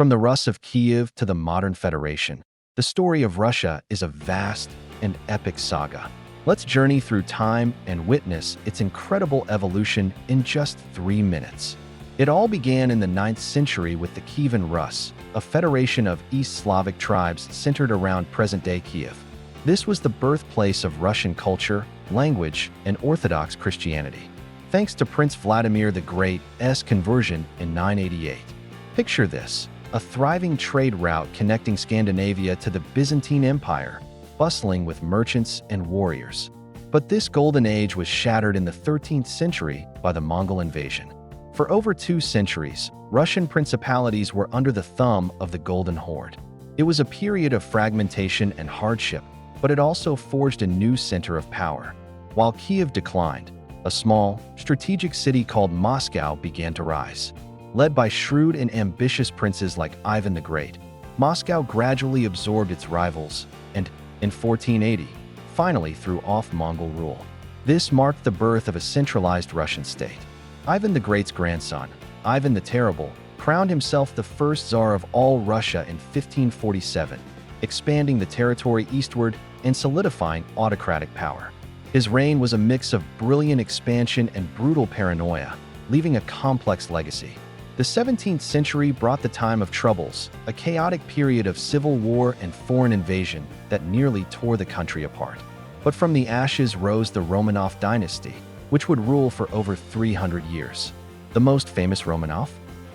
From the Rus of Kyiv to the modern Federation, the story of Russia is a vast and epic saga. Let's journey through time and witness its incredible evolution in just 3 minutes. It all began in the 9th century with the Kievan Rus, a federation of East Slavic tribes centered around present-day Kyiv. This was the birthplace of Russian culture, language, and Orthodox Christianity, thanks to Prince Vladimir the Great's conversion in 988. Picture this: a thriving trade route connecting Scandinavia to the Byzantine Empire, bustling with merchants and warriors. But this golden age was shattered in the 13th century by the Mongol invasion. For over 2 centuries, Russian principalities were under the thumb of the Golden Horde. It was a period of fragmentation and hardship, but it also forged a new center of power. While Kyiv declined, a small, strategic city called Moscow began to rise. Led by shrewd and ambitious princes like Ivan the Great, Moscow gradually absorbed its rivals and, in 1480, finally threw off Mongol rule. This marked the birth of a centralized Russian state. Ivan the Great's grandson, Ivan the Terrible, crowned himself the first Tsar of all Russia in 1547, expanding the territory eastward and solidifying autocratic power. His reign was a mix of brilliant expansion and brutal paranoia, leaving a complex legacy. The 17th century brought the time of troubles, a chaotic period of civil war and foreign invasion that nearly tore the country apart. But from the ashes rose the Romanov dynasty, which would rule for over 300 years. The most famous Romanov?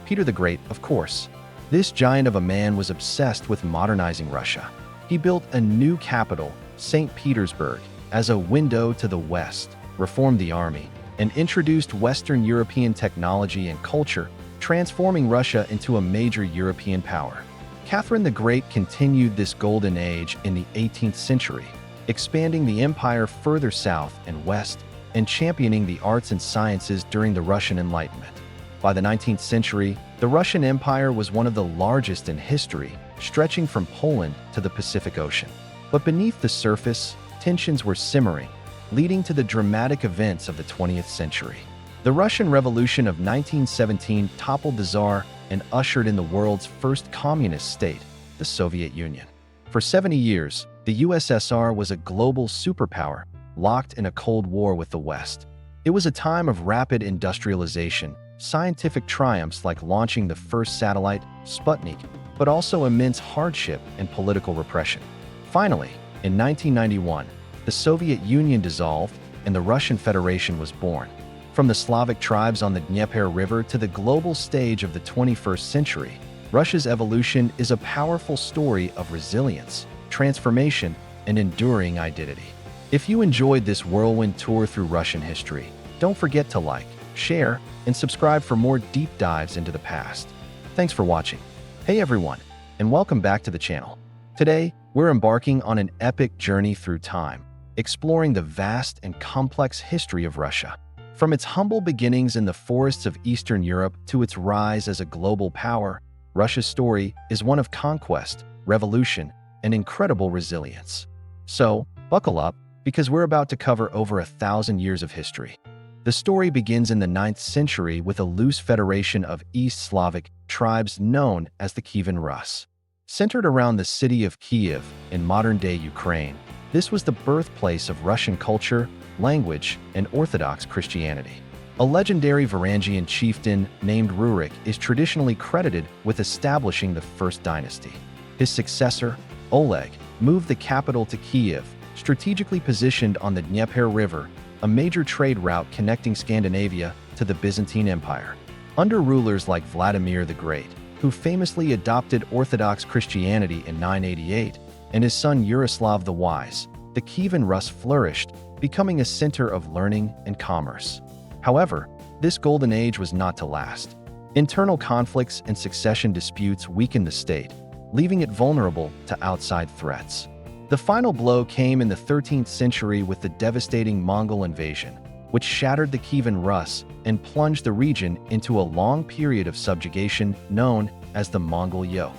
Peter the Great, of course. This giant of a man was obsessed with modernizing Russia. He built a new capital, St. Petersburg, as a window to the West, reformed the army, and introduced Western European technology and culture, transforming Russia into a major European power. Catherine the Great continued this golden age in the 18th century, expanding the empire further south and west and championing the arts and sciences during the Russian Enlightenment. By the 19th century, the Russian Empire was one of the largest in history, stretching from Poland to the Pacific Ocean. But beneath the surface, tensions were simmering, leading to the dramatic events of the 20th century. The Russian Revolution of 1917 toppled the Tsar and ushered in the world's first communist state, the Soviet Union. For 70 years, the USSR was a global superpower, locked in a Cold War with the West. It was a time of rapid industrialization, scientific triumphs like launching the first satellite, Sputnik, but also immense hardship and political repression. Finally, in 1991, the Soviet Union dissolved and the Russian Federation was born. From the Slavic tribes on the Dnieper River to the global stage of the 21st century, Russia's evolution is a powerful story of resilience, transformation, and enduring identity. If you enjoyed this whirlwind tour through Russian history, don't forget to like, share, and subscribe for more deep dives into the past. Thanks for watching. Hey everyone, and welcome back to the channel. Today, we're embarking on an epic journey through time, exploring the vast and complex history of Russia. From its humble beginnings in the forests of Eastern Europe to its rise as a global power, Russia's story is one of conquest, revolution, and incredible resilience. So, buckle up, because we're about to cover over 1,000 years of history. The story begins in the 9th century with a loose federation of East Slavic tribes known as the Kievan Rus. Centered around the city of Kyiv in modern-day Ukraine, this was the birthplace of Russian culture, language, and Orthodox Christianity. A legendary Varangian chieftain named Rurik is traditionally credited with establishing the first dynasty. His successor, Oleg, moved the capital to Kyiv, strategically positioned on the Dnieper River, a major trade route connecting Scandinavia to the Byzantine Empire. Under rulers like Vladimir the Great, who famously adopted Orthodox Christianity in 988, and his son Yaroslav the Wise, the Kievan Rus flourished, becoming a center of learning and commerce. However, this golden age was not to last. Internal conflicts and succession disputes weakened the state, leaving it vulnerable to outside threats. The final blow came in the 13th century with the devastating Mongol invasion, which shattered the Kievan Rus and plunged the region into a long period of subjugation known as the Mongol Yoke.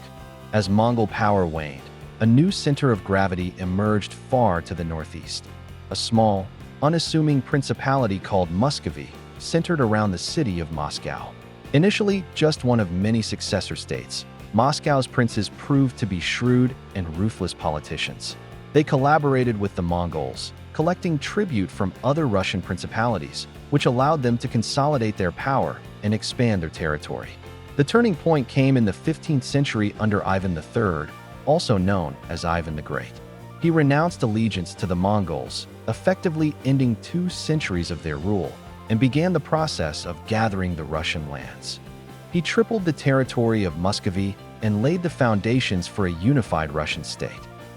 As Mongol power waned, a new center of gravity emerged far to the northeast. A small, unassuming principality called Muscovy, centered around the city of Moscow. Initially just one of many successor states, Moscow's princes proved to be shrewd and ruthless politicians. They collaborated with the Mongols, collecting tribute from other Russian principalities, which allowed them to consolidate their power and expand their territory. The turning point came in the 15th century under Ivan III, also known as Ivan the Great. He renounced allegiance to the Mongols, effectively ending 2 centuries of their rule, and began the process of gathering the Russian lands. He tripled the territory of Muscovy and laid the foundations for a unified Russian state.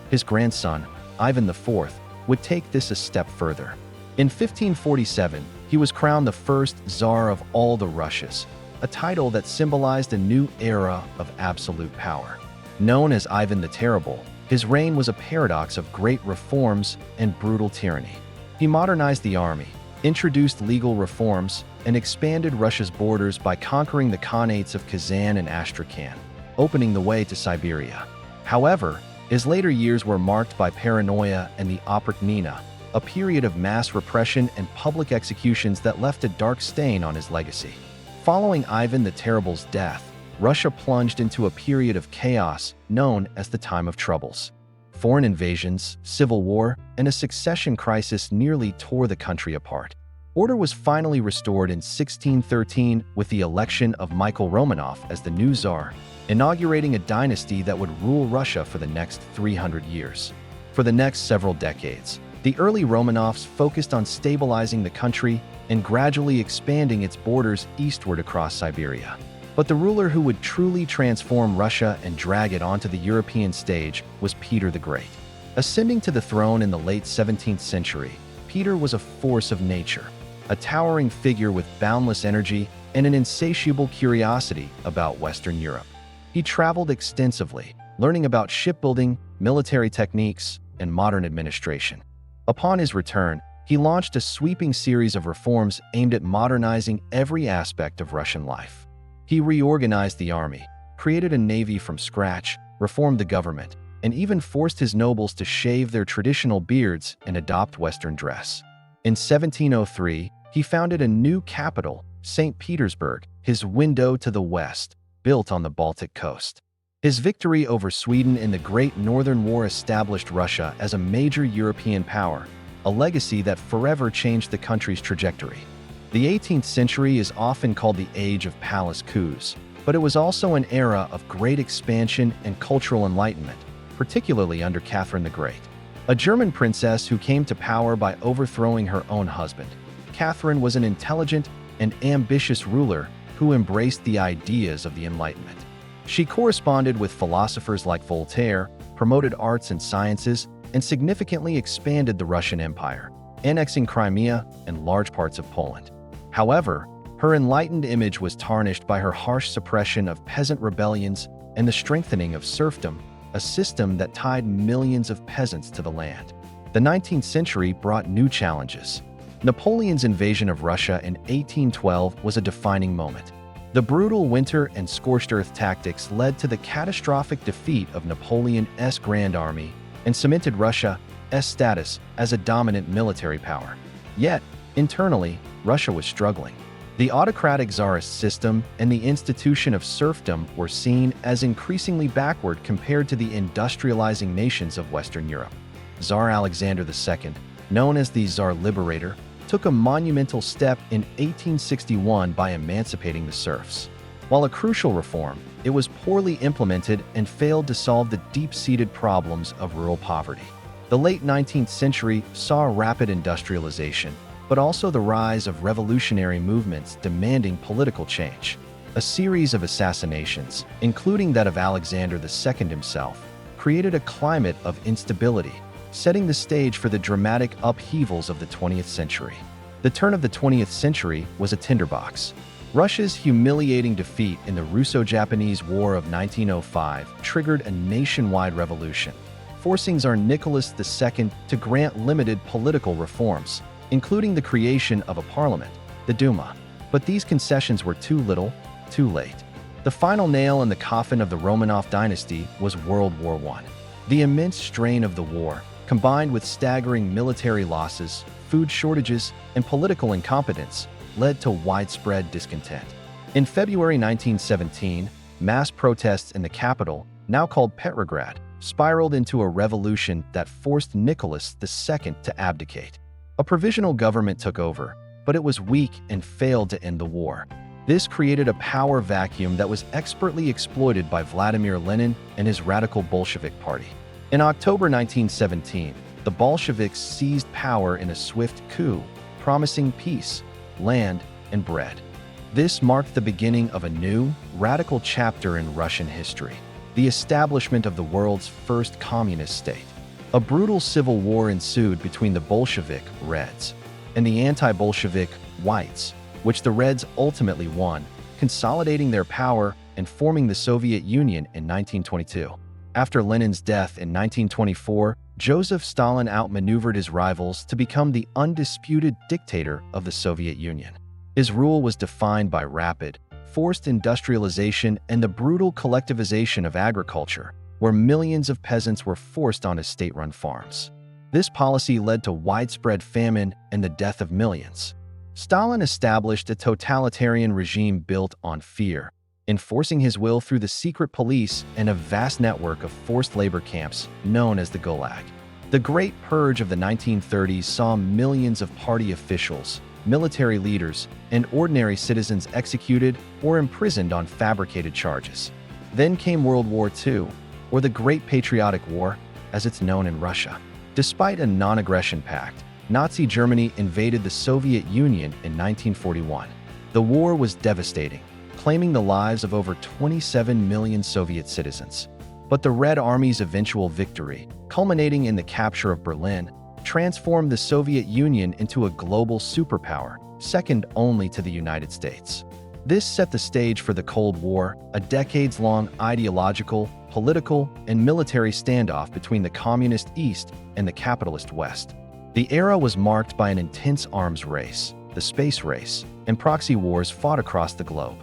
His grandson, Ivan IV, would take this a step further. In 1547, he was crowned the first Tsar of all the Russias, a title that symbolized a new era of absolute power. Known as Ivan the Terrible, his reign was a paradox of great reforms and brutal tyranny. He modernized the army, introduced legal reforms, and expanded Russia's borders by conquering the khanates of Kazan and Astrakhan, opening the way to Siberia. However, his later years were marked by paranoia and the Oprichnina, a period of mass repression and public executions that left a dark stain on his legacy. Following Ivan the Terrible's death, Russia plunged into a period of chaos known as the Time of Troubles. Foreign invasions, civil war, and a succession crisis nearly tore the country apart. Order was finally restored in 1613 with the election of Michael Romanov as the new Tsar, inaugurating a dynasty that would rule Russia for the next 300 years. For the next several decades, the early Romanovs focused on stabilizing the country and gradually expanding its borders eastward across Siberia. But the ruler who would truly transform Russia and drag it onto the European stage was Peter the Great. Ascending to the throne in the late 17th century, Peter was a force of nature, a towering figure with boundless energy and an insatiable curiosity about Western Europe. He traveled extensively, learning about shipbuilding, military techniques, and modern administration. Upon his return, he launched a sweeping series of reforms aimed at modernizing every aspect of Russian life. He reorganized the army, created a navy from scratch, reformed the government, and even forced his nobles to shave their traditional beards and adopt Western dress. In 1703, he founded a new capital, St. Petersburg, his window to the west, built on the Baltic coast. His victory over Sweden in the Great Northern War established Russia as a major European power, a legacy that forever changed the country's trajectory. The 18th century is often called the Age of Palace Coups, but it was also an era of great expansion and cultural enlightenment, particularly under Catherine the Great. A German princess who came to power by overthrowing her own husband, Catherine was an intelligent and ambitious ruler who embraced the ideas of the Enlightenment. She corresponded with philosophers like Voltaire, promoted arts and sciences, and significantly expanded the Russian Empire, annexing Crimea and large parts of Poland. However, her enlightened image was tarnished by her harsh suppression of peasant rebellions and the strengthening of serfdom, a system that tied millions of peasants to the land. The 19th century brought new challenges. Napoleon's invasion of Russia in 1812 was a defining moment. The brutal winter and scorched earth tactics led to the catastrophic defeat of Napoleon's Grand Army and cemented Russia's status as a dominant military power. Yet, internally, Russia was struggling. The autocratic Tsarist system and the institution of serfdom were seen as increasingly backward compared to the industrializing nations of Western Europe. Tsar Alexander II, known as the Tsar Liberator, took a monumental step in 1861 by emancipating the serfs. While a crucial reform, it was poorly implemented and failed to solve the deep-seated problems of rural poverty. The late 19th century saw rapid industrialization, but also the rise of revolutionary movements demanding political change. A series of assassinations, including that of Alexander II himself, created a climate of instability, setting the stage for the dramatic upheavals of the 20th century. The turn of the 20th century was a tinderbox. Russia's humiliating defeat in the Russo-Japanese War of 1905 triggered a nationwide revolution, forcing Tsar Nicholas II to grant limited political reforms, including the creation of a parliament, the Duma. But these concessions were too little, too late. The final nail in the coffin of the Romanov dynasty was World War I. The immense strain of the war, combined with staggering military losses, food shortages, and political incompetence, led to widespread discontent. In February 1917, mass protests in the capital, now called Petrograd, spiraled into a revolution that forced Nicholas II to abdicate. A provisional government took over, but it was weak and failed to end the war. This created a power vacuum that was expertly exploited by Vladimir Lenin and his radical Bolshevik party. In October 1917, the Bolsheviks seized power in a swift coup, promising peace, land, and bread. This marked the beginning of a new, radical chapter in Russian history, the establishment of the world's first communist state. A brutal civil war ensued between the Bolshevik Reds and the anti-Bolshevik Whites, which the Reds ultimately won, consolidating their power and forming the Soviet Union in 1922. After Lenin's death in 1924, Joseph Stalin outmaneuvered his rivals to become the undisputed dictator of the Soviet Union. His rule was defined by rapid, forced industrialization and the brutal collectivization of agriculture, where millions of peasants were forced onto state-run farms. This policy led to widespread famine and the death of millions. Stalin established a totalitarian regime built on fear, enforcing his will through the secret police and a vast network of forced labor camps known as the Gulag. The Great Purge of the 1930s saw millions of party officials, military leaders, and ordinary citizens executed or imprisoned on fabricated charges. Then came World War II, or the Great Patriotic War, as it's known in Russia. Despite a non-aggression pact, Nazi Germany invaded the Soviet Union in 1941. The war was devastating, claiming the lives of over 27 million Soviet citizens. But the Red Army's eventual victory, culminating in the capture of Berlin, transformed the Soviet Union into a global superpower, second only to the United States. This set the stage for the Cold War, a decades-long ideological, political, and military standoff between the Communist East and the capitalist West. The era was marked by an intense arms race, the space race, and proxy wars fought across the globe.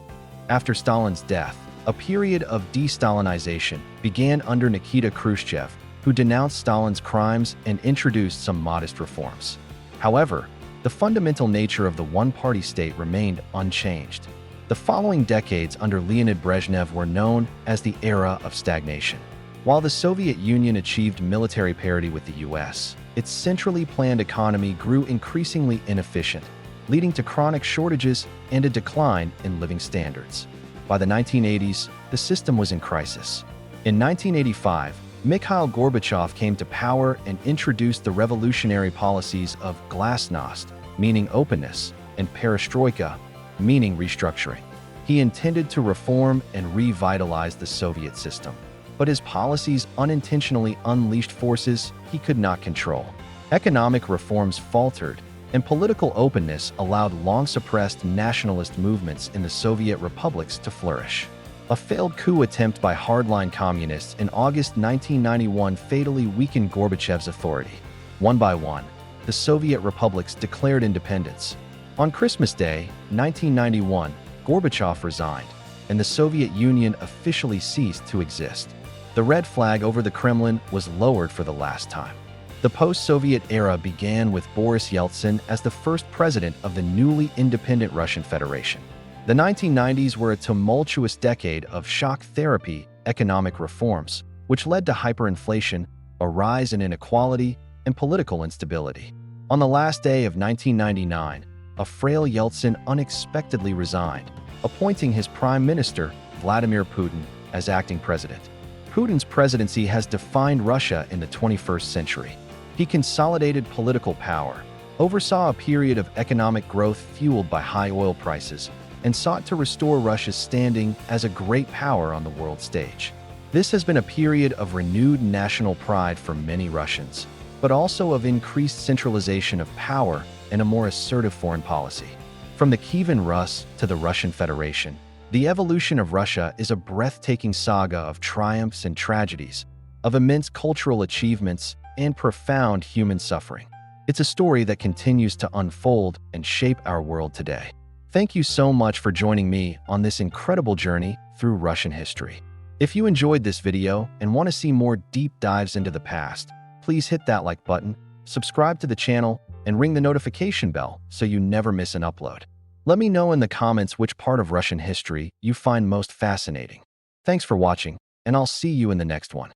After Stalin's death, a period of de-Stalinization began under Nikita Khrushchev, who denounced Stalin's crimes and introduced some modest reforms. However, the fundamental nature of the one-party state remained unchanged. The following decades under Leonid Brezhnev were known as the era of stagnation. While the Soviet Union achieved military parity with the US, its centrally planned economy grew increasingly inefficient, leading to chronic shortages and a decline in living standards. By the 1980s, the system was in crisis. In 1985, Mikhail Gorbachev came to power and introduced the revolutionary policies of glasnost, meaning openness, and perestroika, meaning restructuring. He intended to reform and revitalize the Soviet system, but his policies unintentionally unleashed forces he could not control. Economic reforms faltered, and political openness allowed long-suppressed nationalist movements in the Soviet republics to flourish. A failed coup attempt by hardline communists in August 1991 fatally weakened Gorbachev's authority. One by one, the Soviet republics declared independence. On Christmas Day, 1991, Gorbachev resigned, and the Soviet Union officially ceased to exist. The red flag over the Kremlin was lowered for the last time. The post-Soviet era began with Boris Yeltsin as the first president of the newly independent Russian Federation. The 1990s were a tumultuous decade of shock therapy economic reforms, which led to hyperinflation, a rise in inequality, and political instability. On the last day of 1999, a frail Yeltsin unexpectedly resigned, appointing his prime minister, Vladimir Putin, as acting president. Putin's presidency has defined Russia in the 21st century. He consolidated political power, oversaw a period of economic growth fueled by high oil prices, and sought to restore Russia's standing as a great power on the world stage. This has been a period of renewed national pride for many Russians, but also of increased centralization of power and a more assertive foreign policy. From the Kievan Rus to the Russian Federation, the evolution of Russia is a breathtaking saga of triumphs and tragedies, of immense cultural achievements and profound human suffering. It's a story that continues to unfold and shape our world today. Thank you so much for joining me on this incredible journey through Russian history. If you enjoyed this video and want to see more deep dives into the past, please hit that like button, subscribe to the channel, and ring the notification bell so you never miss an upload. Let me know in the comments which part of Russian history you find most fascinating. Thanks for watching, and I'll see you in the next one.